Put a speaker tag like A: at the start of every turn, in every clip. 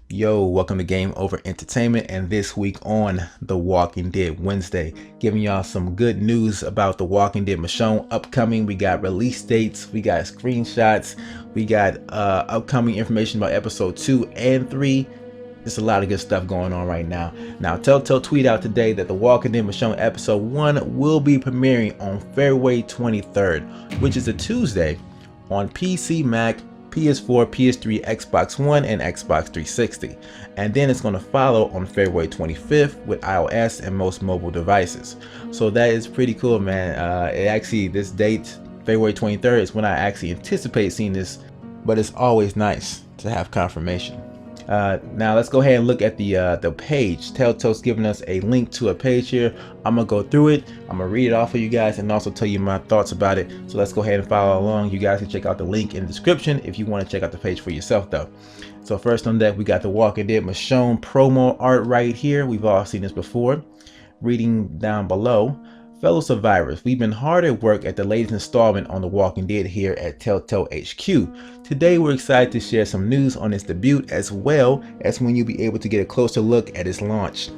A: Yo, welcome to Game Over Entertainment, and this week on The Walking Dead Wednesday, giving y'all some good news about The Walking Dead Michonne upcoming. We got release dates, we got screenshots, we got upcoming information about episode 2 and 3. There's a lot of good stuff going on right now. Now, Telltale tweet out today that The Walking Dead Michonne episode 1 will be premiering on February 23rd, which is a Tuesday, on PC, Mac, PS4, PS3, Xbox One, and Xbox 360. And then it's going to follow on February 25th with iOS and most mobile devices. So that is pretty cool, man. This date, February 23rd, is when I actually anticipate seeing this, but it's always nice to have confirmation. Now let's go ahead and look at the page. Telltale's giving us a link to a page here. I'm gonna go through it. I'm gonna read it off for you guys and also tell you my thoughts about it. So let's go ahead and follow along. You guys can check out the link in the description if you want to check out the page for yourself though. So first on deck, we got the Walking Dead Michonne promo art right here. We've all seen this before. Reading down below. Fellow survivors, we've been hard at work at the latest installment on The Walking Dead here at Telltale HQ. Today we're excited to share some news on its debut as well as when you'll be able to get a closer look at its launch.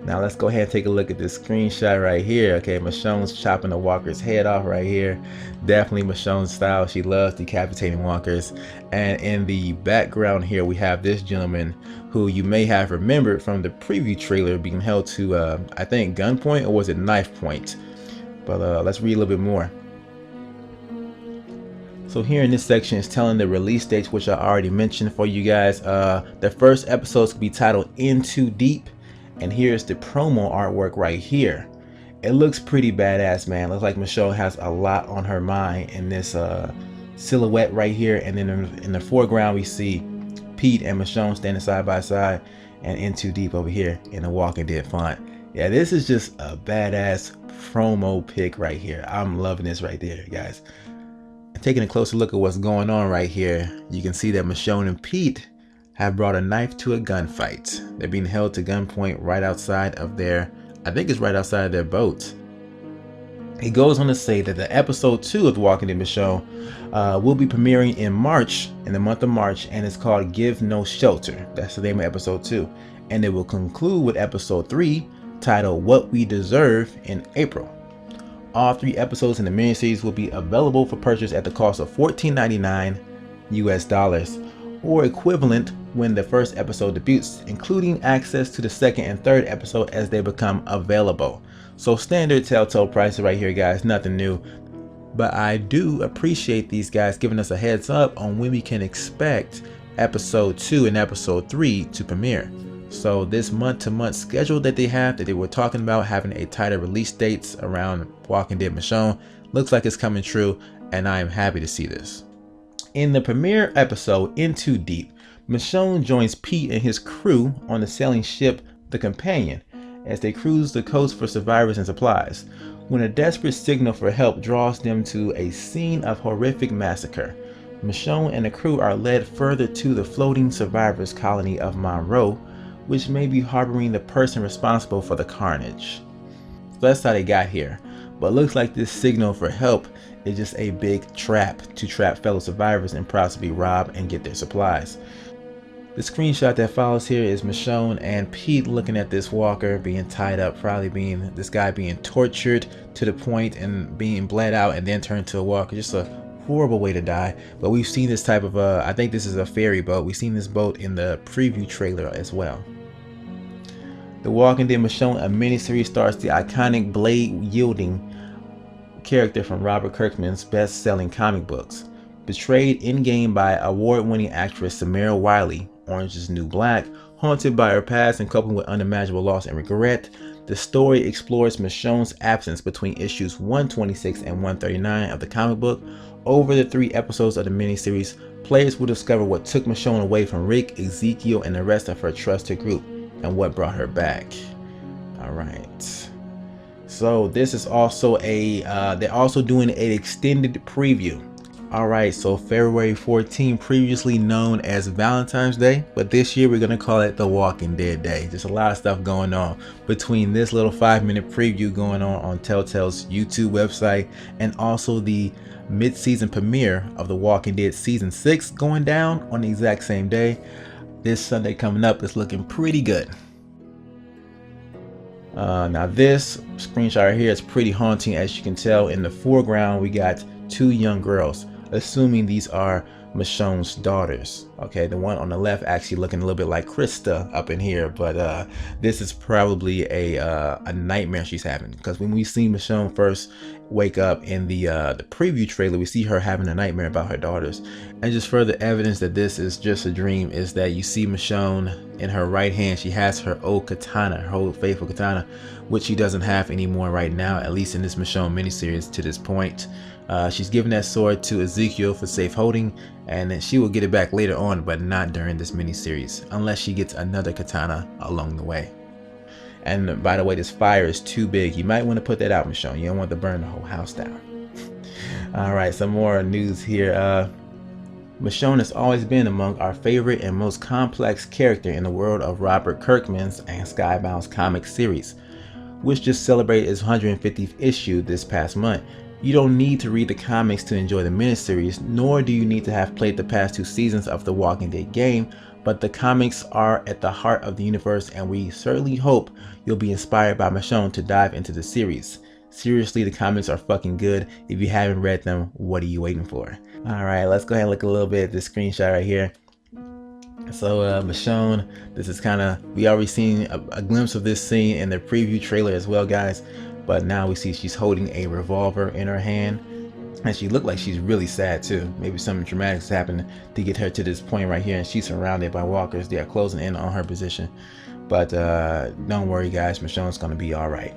A: Now let's go ahead and take a look at this screenshot right here. Okay, Michonne's chopping the walker's head off right here. Definitely Michonne's style. She loves decapitating walkers. And in the background here we have this gentleman who you may have remembered from the preview trailer being held to I think gunpoint, or was it knife point? But let's read a little bit more. So here in this section is telling the release dates, which I already mentioned for you guys. The first episodes could be titled In Too Deep, and here's the promo artwork right here. It looks pretty badass, man. Looks like Michonne has a lot on her mind in this silhouette right here, and then in the foreground we see Pete and Michonne standing side by side, and In Too Deep over here in the Walking Dead font. Yeah, this is just a badass promo pic right here. I'm loving this right there, guys. Taking a closer look at what's going on right here, you can see that Michonne and Pete have brought a knife to a gunfight. They're being held to gunpoint right outside of their, I think it's right outside of their boat. He goes on to say that the episode 2 of The Walking Dead Michonne will be premiering in March, in the month of March, and it's called Give No Shelter. That's the name of episode 2. And it will conclude with episode 3, titled What We Deserve, in April. All 3 episodes in the miniseries will be available for purchase at the cost of $14.99 US, or equivalent when the first episode debuts, including access to the second and third episode as they become available. So standard Telltale prices right here, guys, nothing new. But I do appreciate these guys giving us a heads up on when we can expect episode 2 and episode 3 to premiere. So this month-to-month schedule that they were talking about, having a tighter release dates around Walking Dead Michonne, looks like it's coming true, and I am happy to see this. In the premiere episode, In Too Deep, Michonne joins Pete and his crew on the sailing ship The Companion as they cruise the coast for survivors and supplies, when a desperate signal for help draws them to a scene of horrific massacre. Michonne and the crew are led further to the floating survivors colony of Monroe, which may be harboring the person responsible for the carnage. So that's how they got here. But looks like this signal for help is just a big trap to trap fellow survivors and possibly rob and get their supplies. The screenshot that follows here is Michonne and Pete looking at this walker being tied up, probably being this guy being tortured to the point and being bled out and then turned to a walker. Just a horrible way to die. But we've seen this type of I think this is a ferry boat. We've seen this boat in the preview trailer as well. The Walking Dead Michonne, a miniseries, stars the iconic blade-wielding character from Robert Kirkman's best-selling comic books. Betrayed in-game by award-winning actress Samira Wiley, Orange is the New Black, haunted by her past and coping with unimaginable loss and regret, the story explores Michonne's absence between issues 126 and 139 of the comic book. Over the 3 episodes of the miniseries, players will discover what took Michonne away from Rick, Ezekiel, and the rest of her trusted group, and what brought her back. All right. So this is also they're also doing an extended preview. All right, so February 14, previously known as Valentine's Day, but this year we're gonna call it The Walking Dead Day. Just a lot of stuff going on between this little 5-minute preview going on Telltale's YouTube website, and also the mid-season premiere of The Walking Dead Season 6 going down on the exact same day. this Sunday coming up is looking pretty good. Now this screenshot right here is pretty haunting. As you can tell, in the foreground we got two young girls, assuming these are Michonne's daughters. Okay, the one on the left actually looking a little bit like Krista up in here, but this is probably a nightmare she's having, because when we see Michonne first wake up in the preview trailer, we see her having a nightmare about her daughters. And just further evidence that this is just a dream is that you see Michonne in her right hand, she has her old katana, her old faithful katana, which she doesn't have anymore right now, at least in this Michonne miniseries to this point. She's given that sword to Ezekiel for safe holding, and then she will get it back later on, but not during this miniseries, unless she gets another katana along the way. And by the way, this fire is too big. You might want to put that out, Michonne. You don't want to burn the whole house down. All right, some more news here. Michonne has always been among our favorite and most complex character in the world of Robert Kirkman's and Skybound's comic series, which just celebrated its 150th issue this past month. You don't need to read the comics to enjoy the miniseries, nor do you need to have played the past 2 seasons of the Walking Dead game, but the comics are at the heart of the universe, and we certainly hope you'll be inspired by Michonne to dive into the series. Seriously, the comics are fucking good. If you haven't read them, what are you waiting for? Alright, let's go ahead and look a little bit at this screenshot right here. So Michonne, this is kind of, we already seen a glimpse of this scene in the preview trailer as well, guys. But now we see she's holding a revolver in her hand, and she looked like she's really sad too. Maybe something dramatic has happened to get her to this point right here, and she's surrounded by walkers. They are closing in on her position. But don't worry, guys, Michonne's gonna be all right.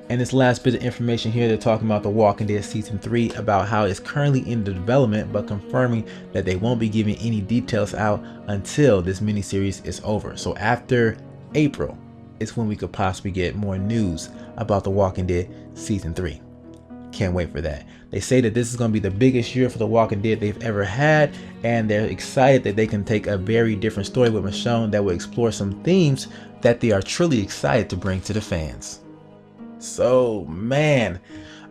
A: And this last bit of information here, they're talking about The Walking Dead Season 3, about how it's currently in development, but confirming that they won't be giving any details out until this miniseries is over. So after April is when we could possibly get more news about The Walking Dead Season 3. Can't wait for that. They say that this is going to be the biggest year for The Walking Dead they've ever had, and they're excited that they can take a very different story with Michonne that will explore some themes that they are truly excited to bring to the fans. So man,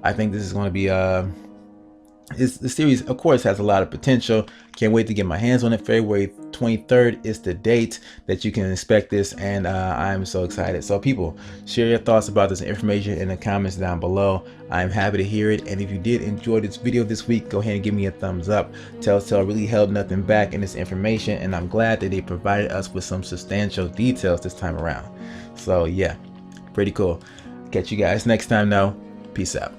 A: I think this is going to be the series, of course, has a lot of potential. Can't wait to get my hands on it. February 23rd is the date that you can expect this, and I'm so excited. So people, share your thoughts about this information in the comments down below. I'm happy to hear it, and if you did enjoy this video this week, go ahead and give me a thumbs up. Telltale really held nothing back in this information, and I'm glad that they provided us with some substantial details this time around. So yeah, pretty cool. Catch you guys next time though. Peace out.